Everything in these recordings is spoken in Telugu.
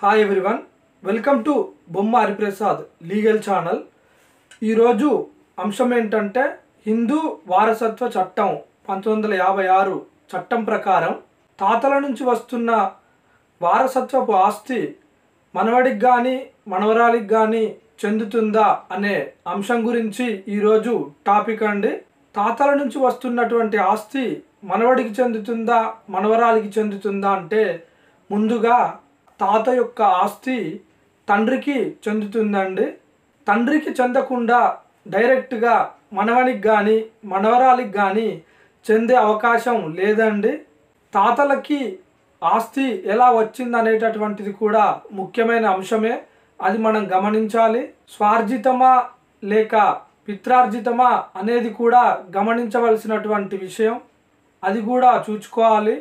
హాయ్ ఎవ్రీవన్, వెల్కమ్ టు బొమ్మ హరిప్రసాద్ లీగల్ ఛానల్. ఈరోజు అంశం ఏంటంటే హిందూ వారసత్వ చట్టం 1956 చట్టం ప్రకారం తాతల నుంచి వస్తున్న వారసత్వపు ఆస్తి మనవడికి కానీ మనవరాలికి కానీ చెందుతుందా అనే అంశం గురించి ఈరోజు టాపిక్ అండి. తాతల నుంచి వస్తున్నటువంటి ఆస్తి మనవడికి చెందుతుందా మనవరాలికి చెందుతుందా అంటే ముందుగా తాత యొక్క ఆస్తి తండ్రికి చెందుతుందండి. తండ్రికి చెందకుండా డైరెక్ట్గా మనవనికి కానీ మనవరాలికి కానీ చెందే అవకాశం లేదండి. తాతలకి ఆస్తి ఎలా వచ్చిందనేటటువంటిది కూడా ముఖ్యమైన అంశమే. అది మనం గమనించాలి. స్వార్జితమా లేక పిత్రార్జితమా అనేది కూడా గమనించవలసినటువంటి విషయం. అది కూడా చూసుకోవాలి.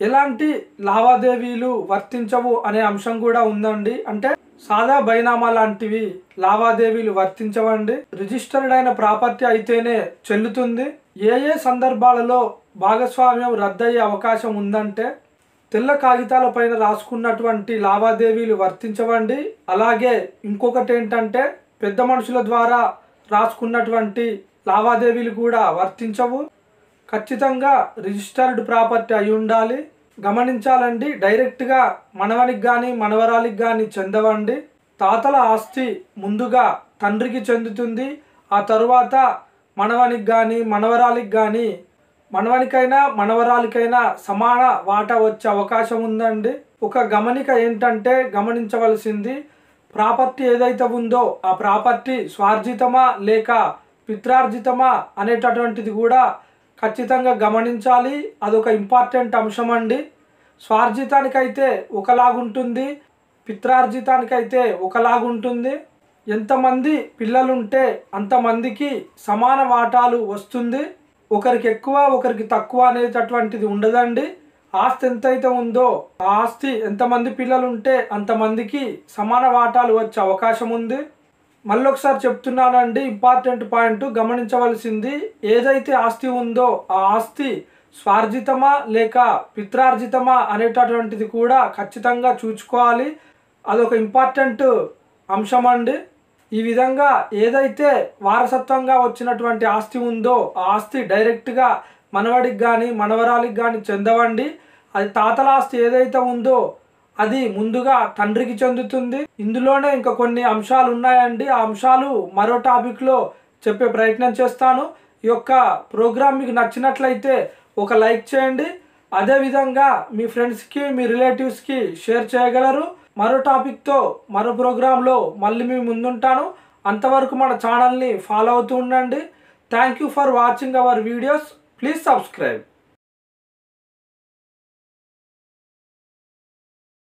ఎలాంటి లావాదేవీలు వర్తించవు అనే అంశం కూడా ఉందండి. అంటే సాదా బైనామా లాంటివి లావాదేవీలు వర్తించవండి. రిజిస్టర్డ్ అయిన ప్రాపర్టీ అయితేనే చెల్లుతుంది. ఏ సందర్భాలలో భాగస్వామ్యం రద్దయ్యే అవకాశం ఉందంటే తెల్ల కాగితాల పైన రాసుకున్నటువంటి లావాదేవీలు వర్తించవండి. అలాగే ఇంకొకటి ఏంటంటే పెద్ద మనుషుల ద్వారా రాసుకున్నటువంటి లావాదేవీలు కూడా వర్తించవు. ఖచ్చితంగా రిజిస్టర్డ్ ప్రాపర్టీ అయి ఉండాలి. గమనించాలండి. డైరెక్ట్గా మనవనికి కానీ మనవరాలికి కానీ చెందవండి. తాతల ఆస్తి ముందుగా తండ్రికి చెందుతుంది. ఆ తరువాత మనవనికి కానీ మనవరాలికి కానీ మనవనికైనా మనవరాలికైనా సమాన వాటా వచ్చే అవకాశం ఉందండి. ఒక గమనిక ఏంటంటే గమనించవలసింది, ప్రాపర్టీ ఏదైతే ఉందో ఆ ప్రాపర్టీ స్వార్జితమా లేక పిత్రార్జితమా అనేటటువంటిది కూడా ఖచ్చితంగా గమనించాలి. అదొక ఇంపార్టెంట్ అంశం అండి. స్వార్జితానికైతే ఒకలాగుంటుంది, పిత్రార్జితానికైతే ఒకలాగుంటుంది. ఎంతమంది పిల్లలుంటే అంతమందికి సమాన వాటాలు వస్తుంది. ఒకరికి ఎక్కువ ఒకరికి తక్కువ అనేటటువంటిది ఉండదండి. ఆస్తి ఎంతైతే ఉందో ఆ ఆస్తి ఎంతమంది పిల్లలుంటే అంతమందికి సమాన వాటాలు వచ్చే అవకాశం ఉంది. మళ్ళొకసారి చెప్తున్నానండి, ఇంపార్టెంట్ పాయింట్ గమనించవలసింది, ఏదైతే ఆస్తి ఉందో ఆ ఆస్తి స్వార్జితమా లేక పిత్రార్జితమా అనేటటువంటిది కూడా ఖచ్చితంగా చూసుకోవాలి. అదొక ఇంపార్టెంట్ అంశం అండి. ఈ విధంగా ఏదైతే వారసత్వంగా వచ్చినటువంటి ఆస్తి ఉందో ఆ ఆస్తి డైరెక్ట్గా మనవడికి కానీ మనవరాలికి కానీ చెందవండి. అది తాతల ఆస్తి ఏదైతే ఉందో అది ముందుగా తండ్రికి చెందుతుంది. ఇందులోనే ఇంకా కొన్ని అంశాలు ఉన్నాయండి. ఆ అంశాలు మరో టాపిక్లో చెప్పే ప్రయత్నం చేస్తాను. ఈ యొక్క ప్రోగ్రామ్ మీకు నచ్చినట్లయితే ఒక లైక్ చేయండి. అదేవిధంగా మీ ఫ్రెండ్స్కి మీ రిలేటివ్స్కి షేర్ చేయగలరు. మరో టాపిక్తో మరో ప్రోగ్రాంలో మళ్ళీ మీ ముందుంటాను. అంతవరకు మన ఛానల్ని ఫాలో అవుతూ ఉండండి. Thank you for watching our videos. Please subscribe.